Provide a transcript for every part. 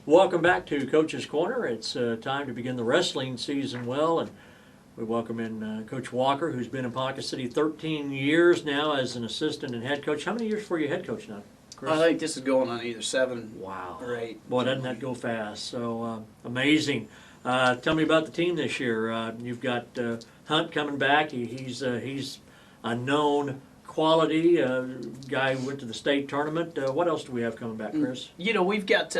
Welcome back to Coach's Corner. It's time to begin the wrestling season well, and we welcome in Coach Walker, who's been in Ponca City 13 years now as an assistant and head coach. How many years were you head coach now, Chris? I think this is going on either 7 Wow. or 8. Boy, doesn't that go fast? So amazing. Tell me about the team this year. You've got Hunt coming back. He's a known quality guy who went to the state tournament. What else do we have coming back, Chris? You know, we've got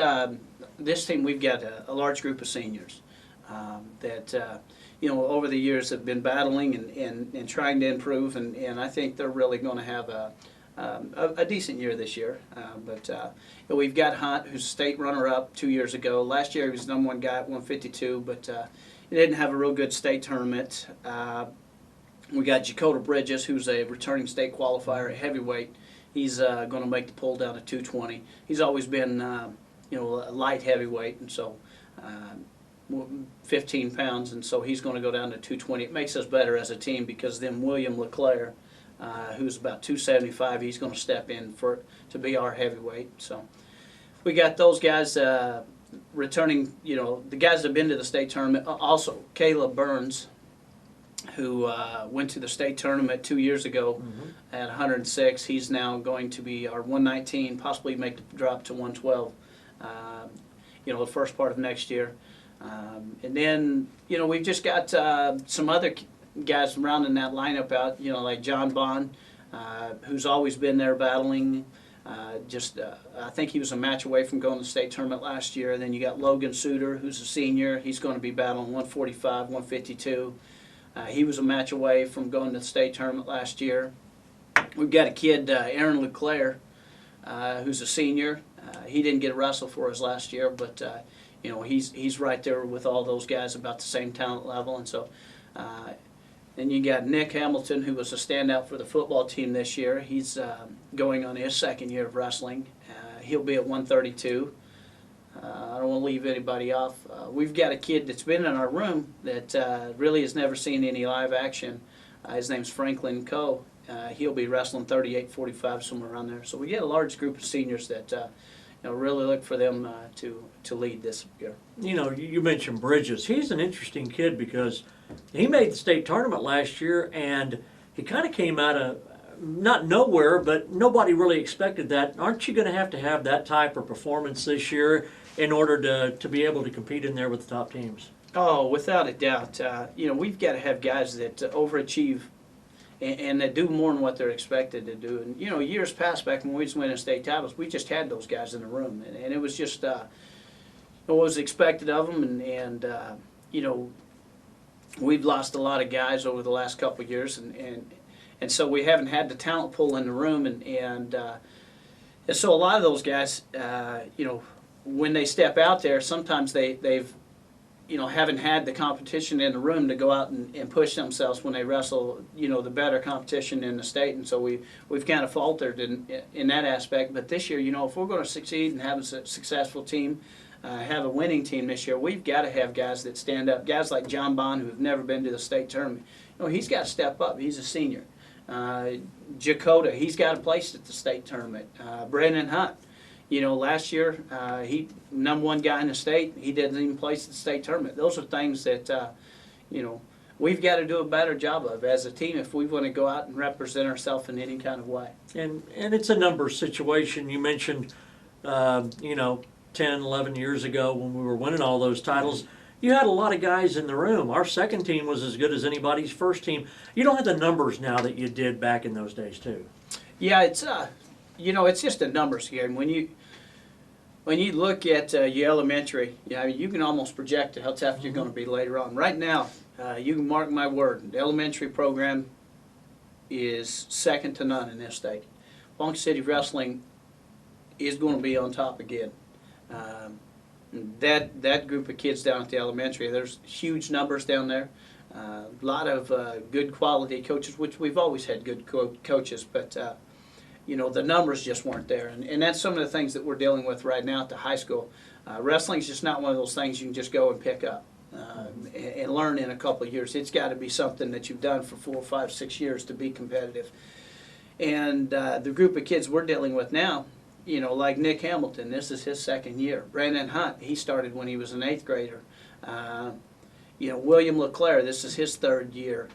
this team. We've got a large group of seniors that you know, over the years have been battling and trying to improve, and I think they're really going to have a decent year this year. But we've got Hunt, who's a state runner-up 2 years ago. Last year he was the #1 guy at 152, but he didn't have a real good state tournament. We got Dakota Bridges, who's a returning state qualifier at heavyweight. He's going to make the pull down to 220. He's always been, you know, a light heavyweight, and so 15 pounds, and so he's going to go down to 220. It makes us better as a team because then Erin Leclair, who's about 275, he's going to step in to be our heavyweight. So we got those guys returning. You know, the guys that have been to the state tournament. Also, Caleb Burns, who went to the state tournament 2 years ago at 106. He's now going to be our 119, possibly make the drop to 112, you know, the first part of next year. And then, you know, we've just got some other guys rounding that lineup out, you know, like John Bond, who's always been there battling. I think he was a match away from going to the state tournament last year. And then you got Logan Suter, who's a senior. He's going to be battling 145, 152. He was a match away from going to the state tournament last year. We've got a kid, Erin Leclair, who's a senior. He didn't get a wrestle for us last year, but you know, he's right there with all those guys about the same talent level. And so, then you got Nick Hamilton, who was a standout for the football team this year. He's going on his second year of wrestling. He'll be at 132. I don't want to leave anybody off. We've got a kid that's been in our room that really has never seen any live action. His name's Franklin Coe. He'll be wrestling 38-45, somewhere around there. So we get a large group of seniors that you know, really look for them to lead this year. You know, you mentioned Bridges. He's an interesting kid because he made the state tournament last year, and he kind of came out of not nowhere, but nobody really expected that. Aren't you going to have that type of performance this year in order to be able to compete in there with the top teams? Oh, without a doubt. You know, we've got to have guys that overachieve and that do more than what they're expected to do. And, you know, years past, back when we was winning state titles, we just had those guys in the room. And it was just what was expected of them. And you know, we've lost a lot of guys over the last couple of years. And so we haven't had the talent pool in the room. And so a lot of those guys, you know, when they step out there, sometimes they've you know, haven't had the competition in the room to go out and push themselves when they wrestle, you know, the better competition in the state. And so we've kind of faltered in that aspect. But this year, you know, if we're going to succeed and have a successful team, have a winning team this year, we've got to have guys that stand up. Guys like John Bond, who have never been to the state tournament. You know, he's got to step up. He's a senior. Dakota, he's got a place at the state tournament. Brandon Hunt. You know, last year, he #1 guy in the state. He didn't even place at the state tournament. Those are things that, you know, we've got to do a better job of as a team if we want to go out and represent ourselves in any kind of way. And it's a numbers situation. You mentioned, you know, 10, 11 years ago when we were winning all those titles, you had a lot of guys in the room. Our second team was as good as anybody's first team. You don't have the numbers now that you did back in those days, too. Yeah, it's you know, it's just a numbers game. When you look at your elementary, you know, you can almost project how tough you're going to be later on. Right now, you can mark my word, the elementary program is second to none in this state. Ponca City Wrestling is going to be on top again. That group of kids down at the elementary, there's huge numbers down there. A lot of good quality coaches, which we've always had good coaches, but you know, the numbers just weren't there. And that's some of the things that we're dealing with right now at the high school. Wrestling's just not one of those things you can just go and pick up and learn in a couple of years. It's got to be something that you've done for 4, 5, 6 years to be competitive. And the group of kids we're dealing with now, like Nick Hamilton, this is his second year. Brandon Hunt, he started when he was an 8th grader. William Leclair, this is his 3rd year.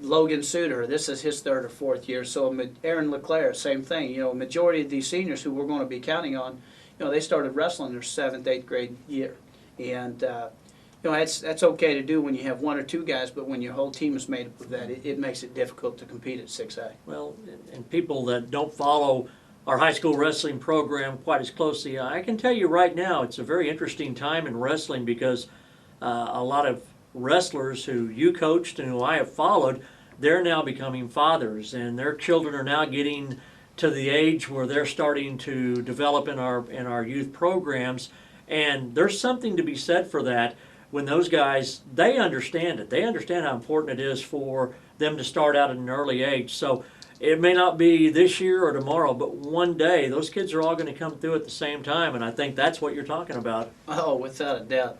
Logan Suter, this is his 3rd or 4th year. So Erin Leclair, same thing. Majority of these seniors who we're going to be counting on, they started wrestling their 7th, 8th grade year. And, that's okay to do when you have 1 or 2 guys, but when your whole team is made up of that, it makes it difficult to compete at 6A. Well, and people that don't follow our high school wrestling program quite as closely, I can tell you right now it's a very interesting time in wrestling because a lot of wrestlers who you coached and who I have followed, they're now becoming fathers, and their children are now getting to the age where they're starting to develop in our youth programs, and there's something to be said for that. When those guys, they understand it. They understand how important it is for them to start out at an early age. So it may not be this year or tomorrow, but one day those kids are all going to come through at the same time, and I think that's what you're talking about. Oh, without a doubt.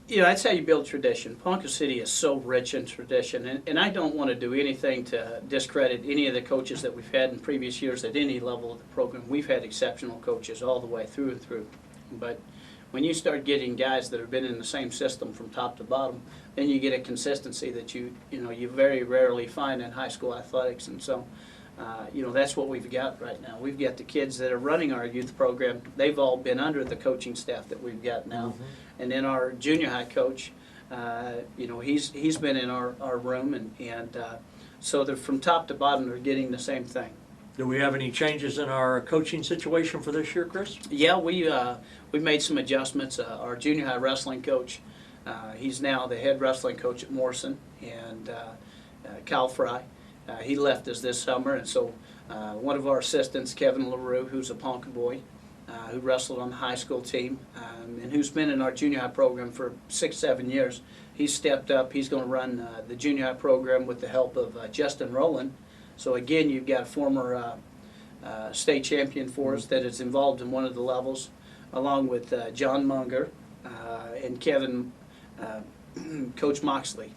That's how you build tradition. Ponca City is so rich in tradition, and I don't want to do anything to discredit any of the coaches that we've had in previous years at any level of the program. We've had exceptional coaches all the way through and through. But when you start getting guys that have been in the same system from top to bottom, then you get a consistency that you very rarely find in high school athletics. And so, that's what we've got right now. We've got the kids that are running our youth program. They've all been under the coaching staff that we've got now. Mm-hmm. And then our junior high coach, he's been in our room, and so they're from top to bottom, they're getting the same thing. Do we have any changes in our coaching situation for this year, Chris? Yeah, we've made some adjustments. Our junior high wrestling coach, he's now the head wrestling coach at Morrison, and Kyle Fry, he left us this summer, and so one of our assistants, Kevin Larue, who's a Ponca boy, who wrestled on the high school team, and who's been in our junior high program for 6-7 years, he's stepped up. He's going to run the junior high program with the help of Justin Rowland. So again, you've got a former state champion for us that is involved in one of the levels, along with John Munger and Kevin, Coach Moxley,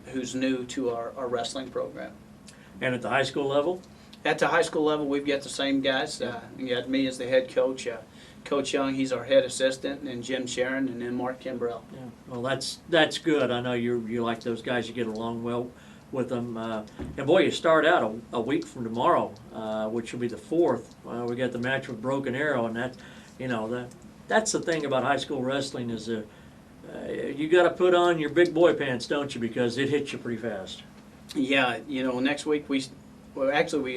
who's new to our wrestling program. And at the high school level? At the high school level, we've got the same guys. You got me as the head coach, Coach Young, he's our head assistant, and then Jim Sharon, and then Mark Kimbrell. Yeah. Well, that's good. I know you like those guys. You get along well with them. And boy, you start out a week from tomorrow, which will be the 4th. We got the match with Broken Arrow, and that's the thing about high school wrestling is you got to put on your big boy pants, don't you? Because it hits you pretty fast. Yeah, next week we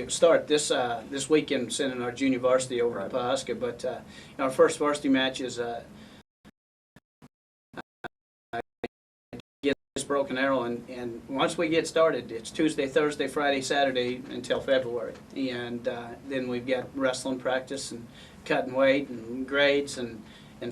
start this weekend sending our junior varsity over to Pawhuska, but our first varsity match is against Broken Arrow, and once we get started, it's Tuesday, Thursday, Friday, Saturday until February, and then we've got wrestling practice and cutting weight and grades and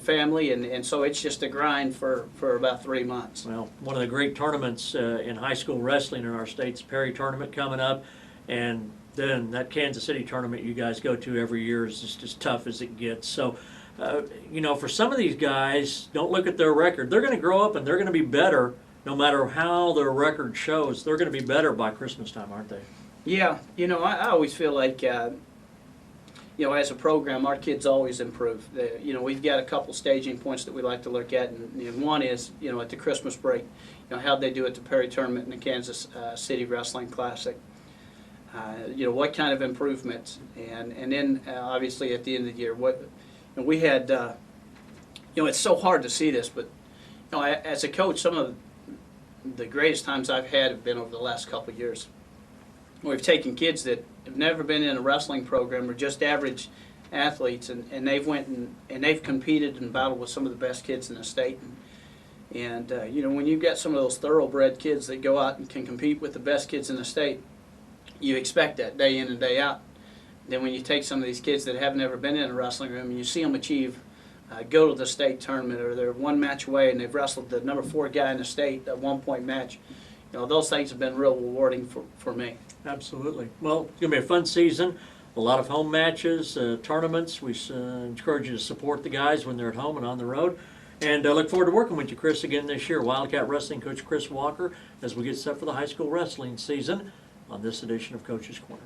family, and so it's just a grind for about 3 months. Well, one of the great tournaments in high school wrestling in our state's Perry tournament coming up, and then that Kansas City tournament you guys go to every year is just as tough as it gets. So, for some of these guys, don't look at their record. They're going to grow up and they're going to be better no matter how their record shows. They're going to be better by Christmas time, aren't they? Yeah, I always feel like as a program, our kids always improve. We've got a couple staging points that we like to look at, and one is, at the Christmas break, how'd they do at the Perry tournament and the Kansas City Wrestling Classic. What kind of improvements, and then obviously at the end of the year, we had. It's so hard to see this, but as a coach, some of the greatest times I've had have been over the last couple of years. We've taken kids that have never been in a wrestling program or just average athletes, and they've went and they've competed and battled with some of the best kids in the state. And when you've got some of those thoroughbred kids that go out and can compete with the best kids in the state, you expect that day in and day out. Then when you take some of these kids that have never been in a wrestling room and you see them go to the state tournament, or they're one match away and they've wrestled the number 4 guy in the state, that 1-point match, those things have been real rewarding for me. Absolutely. Well, it's going to be a fun season. A lot of home matches, tournaments. We encourage you to support the guys when they're at home and on the road. And look forward to working with you, Chris, again this year. Wildcat Wrestling Coach Chris Walker, as we get set for the high school wrestling season on this edition of Coach's Corner.